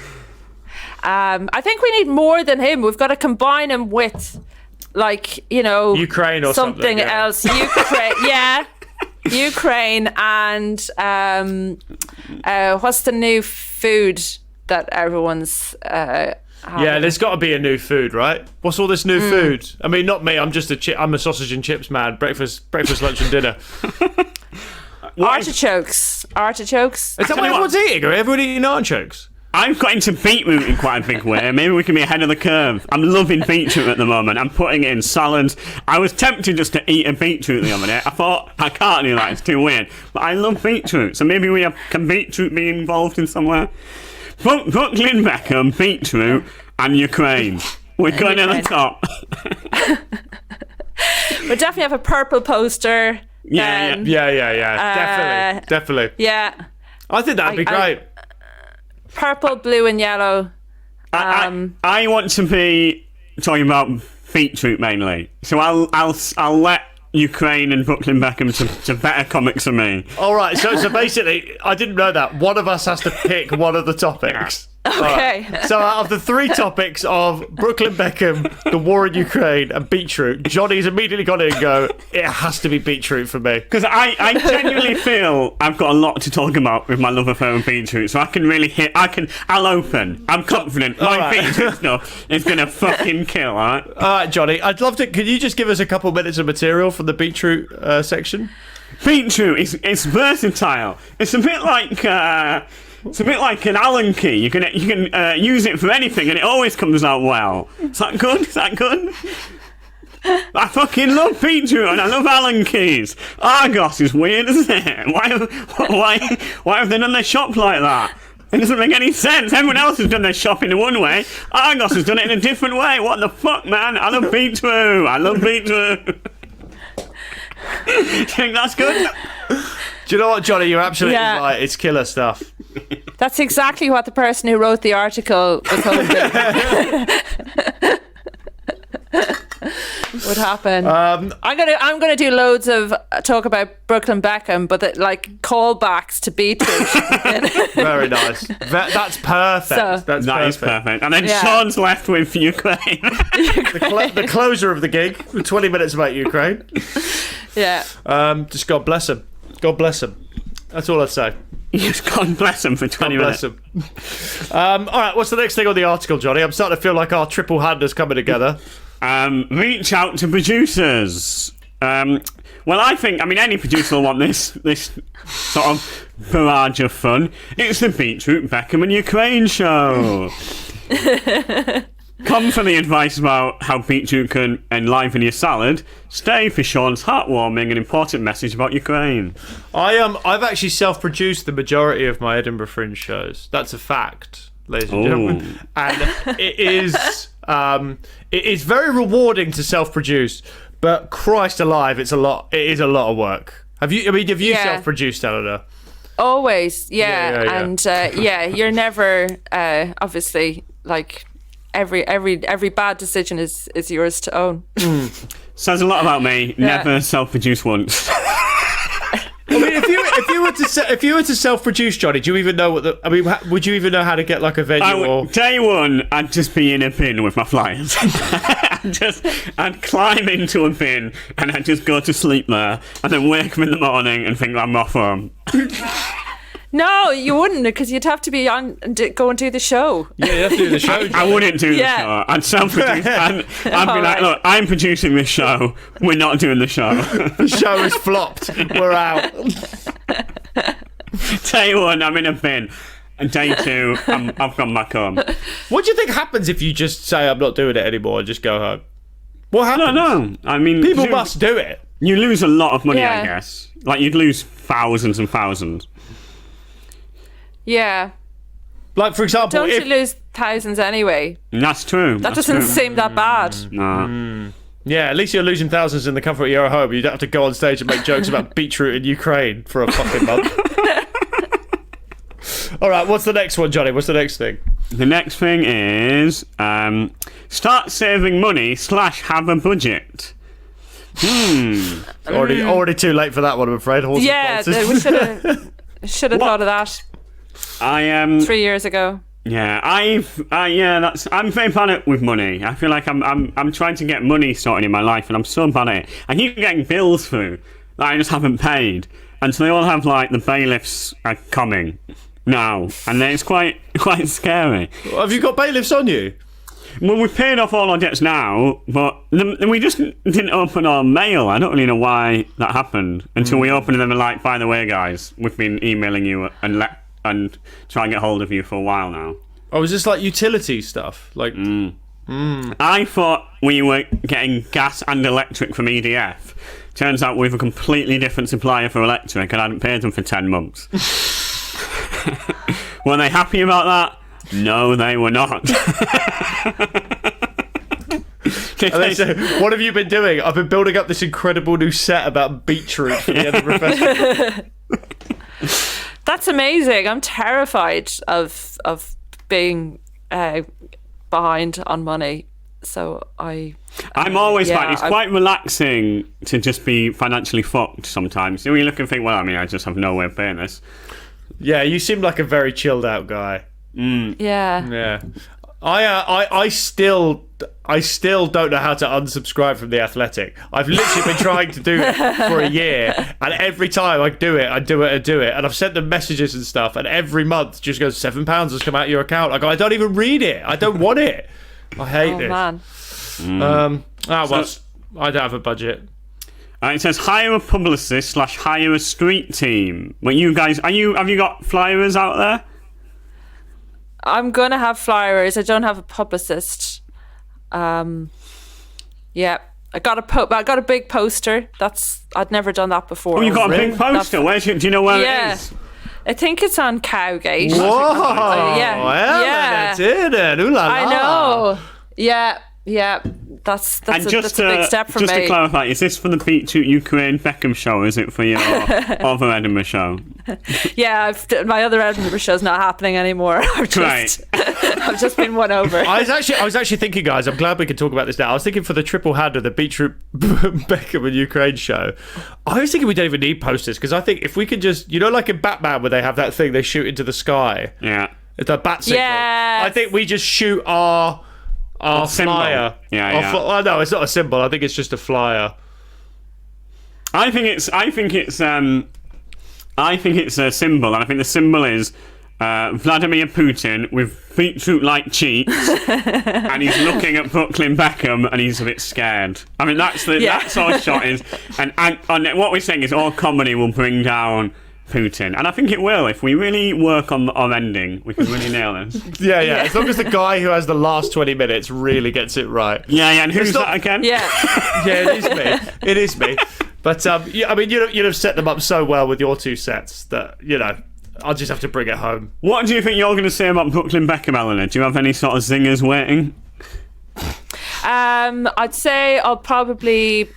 I think we need more than him. We've got to combine him with, Ukraine or something yeah. else. Ukraine, yeah. Ukraine and what's the new food that everyone's having? Yeah, there's got to be a new food, right? What's all this new food? I mean, not me. I'm just I'm a sausage and chips man. Breakfast, lunch, and dinner. Artichokes. Is that what everyone's eating? Are everyone eating artichokes? I've got into beetroot in quite a big way. Maybe we can be ahead of the curve. I'm loving beetroot at the moment. I'm putting it in salads. I was tempted just to eat a beetroot the other day. I thought, I can't do that. It's too weird. But I love beetroot. So maybe can beetroot be involved in somewhere? Brooklyn Beckham, beetroot, and Ukraine. We're going to the top. We'll definitely have a purple poster. Yeah. Definitely. Yeah. I think that'd be great. Purple, blue, and yellow. I want to be talking about beetroot mainly. So I'll let Ukraine and Brooklyn Beckham to better comics than me. All right. So basically, I didn't know that. One of us has to pick one of the topics. Okay. Right. So out of the 3 topics of Brooklyn Beckham, the war in Ukraine, and beetroot, Johnny's immediately got in and go, it has to be beetroot for me. Because I genuinely feel I've got a lot to talk about with my love affair with beetroot, so I can really I'll open. I'm confident. My beetroot stuff is going to fucking kill, alright? Alright, Johnny, I'd love to, can you just give us a couple minutes of material from the beetroot section? Beetroot is versatile. It's a bit like an Allen key. You can use it for anything, and it always comes out well. Is that good? I fucking love beetroot, and I love Allen keys. Argos is weird, isn't it? Why have they done their shop like that? It doesn't make any sense. Everyone else has done their shopping in one way. Argos has done it in a different way. What the fuck, man? I love beetroot. Do you think that's good? Do you know what, Johnny? You're absolutely right. It's killer stuff. That's exactly what the person who wrote the article was hoping would happen. I'm gonna do loads of talk about Brooklyn Beckham, but callbacks to beetroot. Very nice. That's perfect. That is perfect. And then Sean's left with Ukraine. the closer of the gig. 20 minutes about Ukraine. Yeah. Just God bless him. God bless him. That's all I'd say. Yes, God bless him for 20 minutes. Him. All right, what's the next thing on the article, Johnny? I'm starting to feel like our triple hander's coming together. Reach out to producers. Well, any producer will want this sort of barrage of fun. It's the Beetroot, Beckham and Ukraine show. Come for the advice about how beetroot can enliven your salad. Stay for Sean's heartwarming and important message about Ukraine. I've actually self-produced the majority of my Edinburgh Fringe shows. That's a fact, ladies and gentlemen. And it is very rewarding to self-produce, but Christ alive, it is a lot of work. Have you self-produced, Eleanor? Always, yeah. And you're never obviously every bad decision is yours to own. Says a lot about me. Never self-produced once. I mean, if you were to self-produce, Johnny, do you even know would you even know how to get like a venue? Day one, I'd just be in a bin with my flyers. I'd climb into a bin and I'd just go to sleep there, and then wake up in the morning and think I'm off home. No, you wouldn't, because you'd have to be on and go and do the show. Yeah, you have to do the show. I wouldn't do the show. I'd self-produce. I'd be like, look, I'm producing this show. We're not doing the show. The show is flopped. We're out. Day one, I'm in a bin. And day two, I've gone back home. What do you think happens if you just say, I'm not doing it anymore, and just go home? What happens? No. I mean, people must do it. You lose a lot of money, I guess. Like, you'd lose thousands and thousands. Yeah. Like, for example, Don't you lose thousands anyway? That's true. That doesn't seem that bad. No. yeah, at least you're losing thousands in the comfort of your own home. You don't have to go on stage and make jokes about beetroot in Ukraine for a fucking month. All right, what's the next one, Johnny? What's the next thing? The next thing is start saving money / have a budget. Already too late for that one, I'm afraid. Horses Yeah, and we should have thought of that I am 3 years ago. Yeah, I'm very bad at with money. I feel like I'm trying to get money sorted in my life, and I'm so bad at it. I keep getting bills through that I just haven't paid, and so they all have like the bailiffs are coming now, and then it's quite scary. Have you got bailiffs on you? Well, we've paid off all our debts now, but we just didn't open our mail. I don't really know why that happened until we opened them and like, by the way, guys, we've been emailing you and trying to get hold of you for a while now. Oh, is this like utility stuff? Like, I thought we were getting gas and electric from EDF. Turns out we have a completely different supplier for electric, and I hadn't paid them for 10 months. Were they happy about that? No, they were not. What have you been doing? I've been building up this incredible new set about beetroot for the Edinburgh Festival. That's amazing. I'm terrified of being behind on money. So I'm always fine. It's quite relaxing to just be financially fucked sometimes. You look and think, well, I mean, I just have no way of paying this. Yeah, you seem like a very chilled out guy. Yeah. Yeah. I still don't know how to unsubscribe from The Athletic. I've literally been trying to do it for a year, and every time I do it, and I've sent them messages and stuff, and every month just goes £7 has come out of your account. I go, I don't even read it. I don't want it. I hate this. Man. I don't have a budget. It says hire a publicist / hire a street team. Well, you guys, have you got flyers out there? I'm gonna have flyers. I don't have a publicist. Yeah, I got a big poster. I'd never done that before. Oh, you got a big poster. Do you know where it is? I think it's on Cowgate. Whoa! Yeah. Tiernan, ooh la la. I know. Yeah. That's a big step for me. Just to clarify, is this for the Beetroot Ukraine Beckham show? Or is it for your other Edinburgh show? Yeah, my other Edinburgh show's not happening anymore. I've just been won over. I was actually thinking, guys, I'm glad we can talk about this now. I was thinking for the triple hander, the Beetroot Beckham and Ukraine show, I was thinking we don't even need posters, because I think if we could just, like in Batman where they have that thing they shoot into the sky. Yeah. The bat signal. Yes. I think we just shoot our flyer. Yeah. No, it's not a symbol. I think it's just a flyer. I think it's a symbol, and I think the symbol is Vladimir Putin with beetroot-like cheeks, and he's looking at Brooklyn Beckham, and he's a bit scared. I mean, that's our shot is, and what we're saying is all comedy will bring down Putin, and I think it will. If we really work on our ending, we can really nail this. Yeah. As long as the guy who has the last 20 minutes really gets it right. Yeah. And who's that again? Yeah. It is me. But I mean, you'd have set them up so well with your two sets that I'll just have to bring it home. What do you think you're going to say about Brooklyn Beckham, Eleanor? Do you have any sort of zingers waiting? I'd say I'll probably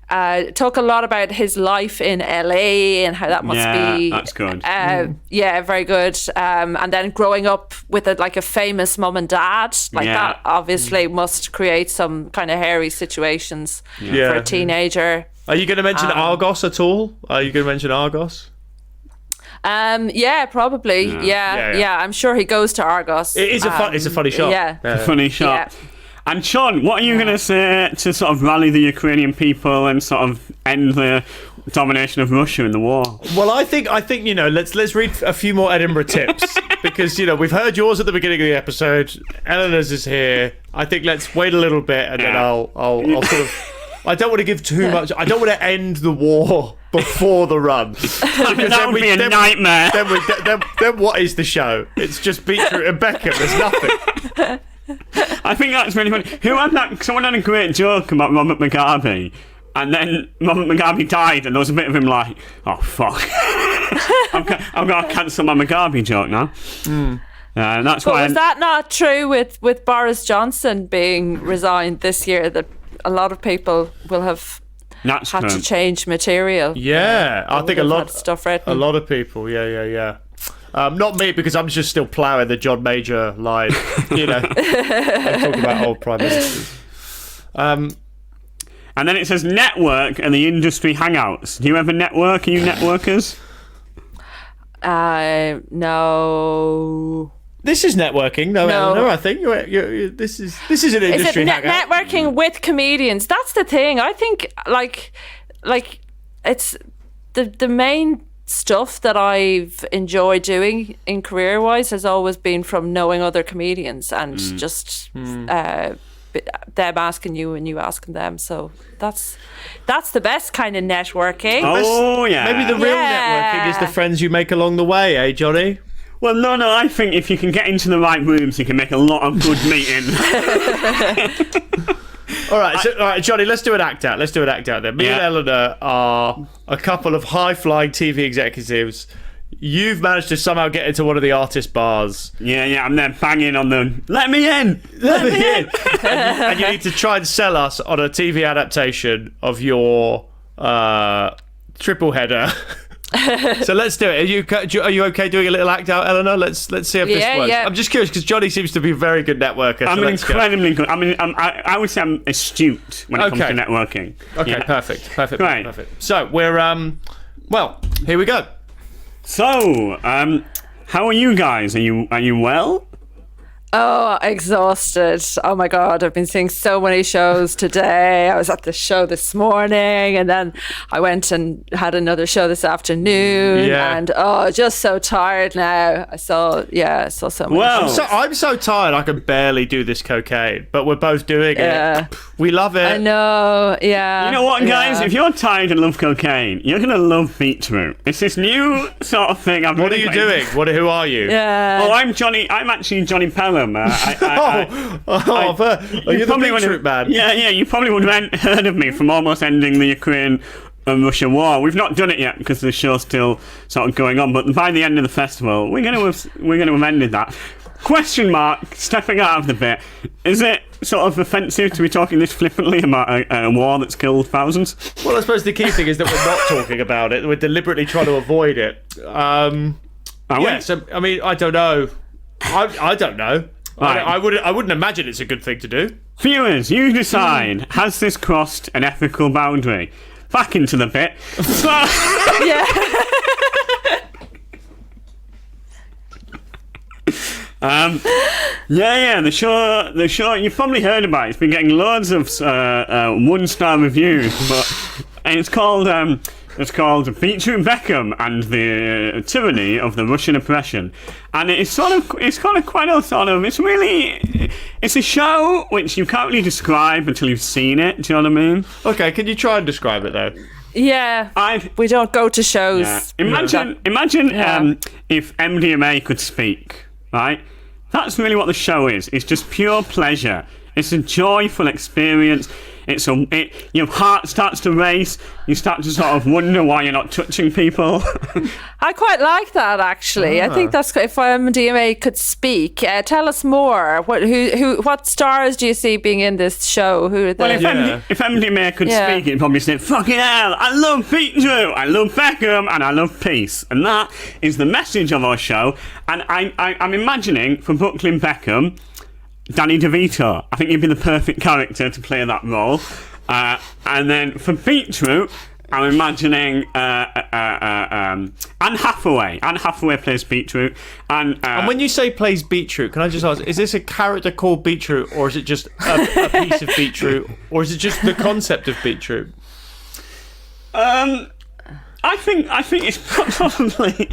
talk a lot about his life in LA and how that must be. That's good. Yeah, very good. And then growing up with a famous mum and dad, that obviously must create some kind of hairy situations for a teenager. Are you going to mention Argos at all? Are you going to mention Argos? Yeah, probably. Yeah. I'm sure he goes to Argos. It's a funny shot. Yeah. A funny shot. Yeah. And Sean, what are you going to say to sort of rally the Ukrainian people and sort of end the domination of Russia in the war? Well, I think let's read a few more Edinburgh tips, because we've heard yours at the beginning of the episode. Eleanor's is here. I think let's wait a little bit, and then I'll sort of. I don't want to give too much. I don't want to end the war before the run. That would be a nightmare. Then what is the show? It's just Beetroot and Beckham. There's nothing. I think that's really funny. Someone had a great joke about Robert Mugabe And then Mugabe died, and there was a bit of him like, oh, fuck. I've got to cancel my Mugabe joke now. That's But why. was that not true with Boris Johnson being resigned this year, that a lot of people will have That's had true. to change material? Yeah, I think a They've lot had stuff written. A lot of people. Yeah. Not me, because I'm just still ploughing the John Major line. I'm talking about old prime ministers. And then it says network and the industry hangouts. Do you ever network? Are you networkers? No. This is networking, though, No. Eleanor. I think this is an industry Is it hangout. networking with comedians? That's the thing. I think like it's the main stuff that I've enjoyed doing in career-wise has always been from knowing other comedians and just them asking you and you asking them. So that's the best kind of networking. Oh, yeah. Maybe the real networking is the friends you make along the way, eh, Johnny? Well, no, I think if you can get into the right rooms, you can make a lot of good meeting. All right, Johnny, let's do an act out. Then. Me and Yeah. Eleanor are a couple of high-flying TV executives. You've managed to somehow get into one of the artist bars. Yeah, I'm there banging on them. Let me in! And you need to try and sell us on a TV adaptation of your triple header. So let's do it. Are you okay doing a little act out, Eleanor? Let's see if this works. Yeah. I'm just curious because Johnny seems to be a very good networker. I'm so let's go. incredibly good. I mean, I would say I'm astute when it comes to networking. Okay, Yeah. perfect. Right. Perfect. So we're well, here we go. So, how are you guys? Are you well? Oh, exhausted. Oh my God, I've been seeing so many shows today. I was at the show this morning and then I went and had another show this afternoon. Yeah. And just so tired now. I saw so many Well, shows. I'm so tired I can barely do this cocaine, but we're both doing Yeah. it. We love it. I know, yeah. you know what, guys? Yeah. If you're tired and love cocaine, you're gonna love beetroot. It's this new sort of thing. What are you doing? Who are you? Yeah. Oh, I'm actually Johnny Pelham. Are you the beetroot man? Yeah, you probably would have heard of me from almost ending the Ukraine and Russia war. We've not done it yet because the show's still sort of going on, but by the end of the festival, we're going to have ended that. Question mark, stepping out of the bit, is it sort of offensive to be talking this flippantly about a war that's killed thousands? Well, I suppose the key thing is that we're not talking about it. We're deliberately trying to avoid it. So, I mean, I don't know. I don't know. Right. I wouldn't imagine it's a good thing to do. Viewers, you decide, has this crossed an ethical boundary? Back into the bit. So, Yeah. the show you've probably heard about. It's been getting loads of 1-star reviews, but it's called Beetroot Beckham and the Tyranny of the Russian Oppression, and it's a show which you can't really describe until you've seen it. Do you know what I mean? Okay, can you try and describe it though? Yeah. We don't go to shows. Yeah. Imagine if MDMA could speak, right? That's really what the show is. It's just pure pleasure. It's a joyful experience. Your heart starts to race. You start to sort of wonder why you're not touching people. I quite like that, actually. I think that's if MDMA could speak. Tell us more. What stars do you see being in this show? Who are the? Well, if MDMA could speak, it'd probably say, "Fucking hell, I love Beetroot, I love Beckham, and I love peace." And that is the message of our show. And I'm imagining for Brooklyn Beckham, Danny DeVito. I think you'd be the perfect character to play that role. And then for Beetroot, I'm imagining Anne Hathaway. Anne Hathaway plays Beetroot. And when you say plays Beetroot, can I just ask, is this a character called Beetroot, or is it just a piece of beetroot, or is it just the concept of beetroot? I think it's probably...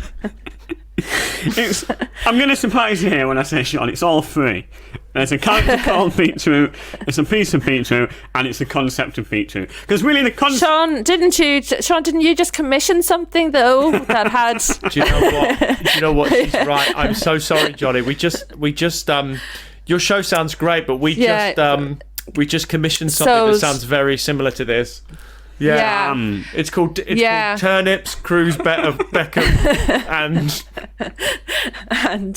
I'm going to surprise you here when I say, Sean, it's all three. There's a character called Beetroot, it's a piece of beetroot, and it's the concept of beetroot. Because really the concept... Sean, didn't you just commission something though that had? Do you know what? She's right. I'm so sorry, Johnny. We just your show sounds great, but we just commissioned something that sounds very similar to this. Yeah. Yeah. It's called Yeah. Turnips, Cruz, Beckham,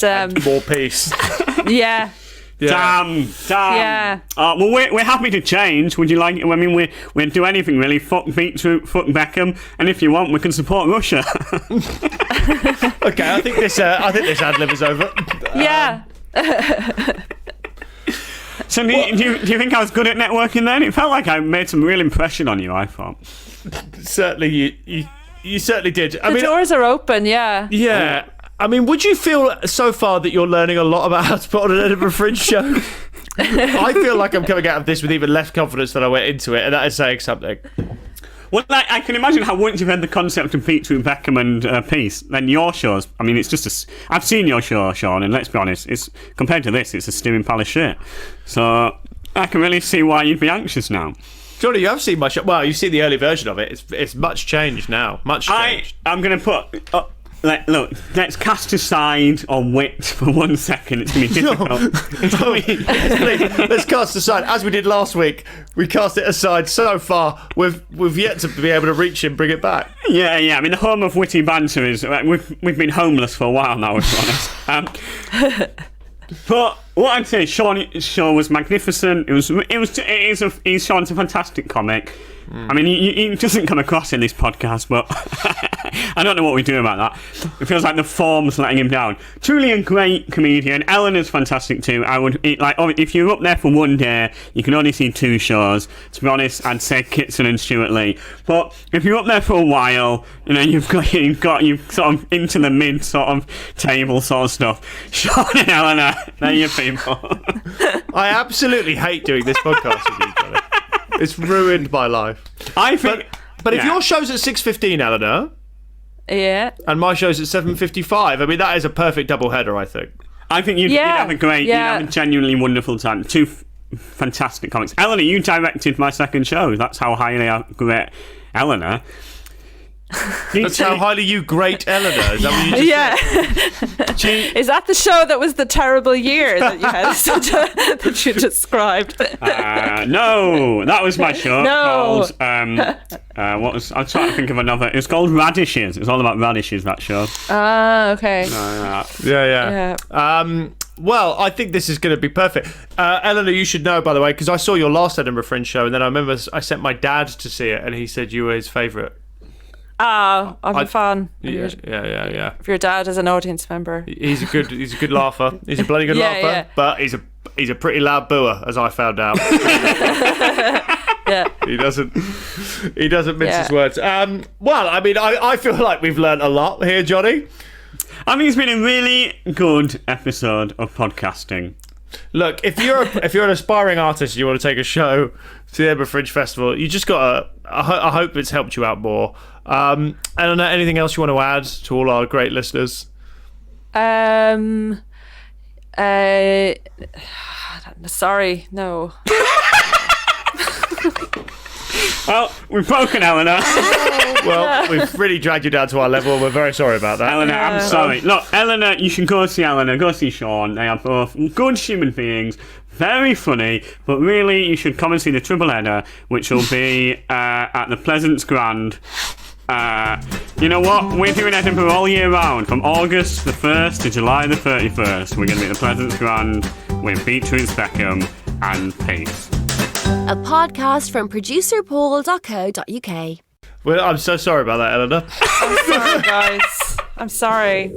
and More Peace. Yeah. Damn. Yeah. Well, we're happy to change. Would you like? I mean, we'd do anything really. Fuck Beetroot, fuck Beckham, and if you want, we can support Russia. Okay, I think this ad lib is over. Yeah. So do you think I was good at networking then? It felt like I made some real impression on you, I thought. Certainly, you certainly did. The doors are open, yeah. Yeah. I mean, would you feel so far that you're learning a lot about how to put on an Edinburgh Fringe show? I feel like I'm coming out of this with even less confidence than I went into it, and that is saying something. Well, I can imagine how once you've had the concept of Beetroot, Beckham and Peace, then your shows, I mean, it's just I've seen your show, Sean, and let's be honest, it's compared to this, it's a steaming pile of shit. So I can really see why you'd be anxious now. Johnny, you have seen my show. Well, you've seen the early version of it. It's much changed now. Much changed. I'm going to put... look, let's cast aside on wit for 1 second. It's going to be difficult. Please, let's cast aside. As we did last week, we cast it aside so far. We've yet to be able to reach it and bring it back. Yeah. I mean, the home of witty banter is... We've been homeless for a while now, to be honest. But what I'd say, Sean's show was magnificent. Sean's a fantastic comic. I mean, he doesn't come across in this podcast, but I don't know what we do about that. It feels like the form's letting him down. Truly a great comedian. Eleanor's fantastic too. If you're up there for one day, you can only see 2 shows. To be honest, I'd say Kitson and Stuart Lee. But if you're up there for a while, you've got sort of into the mid sort of table sort of stuff. Sean and Eleanor, they're your people. I absolutely hate doing this podcast with you, Johnny. It's ruined my life. I think... But if your show's at 6:15, Eleanor... Yeah. And my show's at 7:55, I mean, that is a perfect double header, I think. I think you'd have a great... You'd have a genuinely wonderful time. 2 fantastic comics. Eleanor, you directed my second show. That's how highly I grate Eleanor. That's how highly you grate Eleanor. Is that what you just said? Is that the show that was the terrible year that you had that you described? No, that was my show. No. Called, I'm trying to think of another. It was called Radishes. It was all about radishes, that show. Okay. Yeah. Well, I think this is going to be perfect. Eleanor, you should know, by the way, because I saw your last Edinburgh Fringe show, and then I remember I sent my dad to see it, and he said you were his favourite. I'm a fan. Yeah. If your dad is an audience member, he's a good laugher. He's a bloody good laugher, but he's a pretty loud booer, as I found out. Yeah. He doesn't mince his words. Well, I mean, I feel like we've learned a lot here, Johnny. I think it's been a really good episode of podcasting. Look, if you're an aspiring artist, you want to take a show to the Edinburgh Fringe Festival, you just got to. I hope it's helped you out more. Eleanor, anything else you want to add to all our great listeners? Sorry, no. Well, we've broken Eleanor. Well, we've really dragged you down to our level. We're very sorry about that. Eleanor, I'm sorry. Look, Eleanor, you should go see Eleanor, go see Sean. They are both good human beings, very funny, but really you should come and see the triple header, which will be at the Pleasance Grand. You know what? We're doing Edinburgh all year round, from August the 1st to July the 31st. We're going to be at the Pleasance Grand with Beetroot, Beckham and Peace. A podcast from producerpaul.co.uk. Well, I'm so sorry about that, Eleanor. I'm sorry, guys. I'm sorry.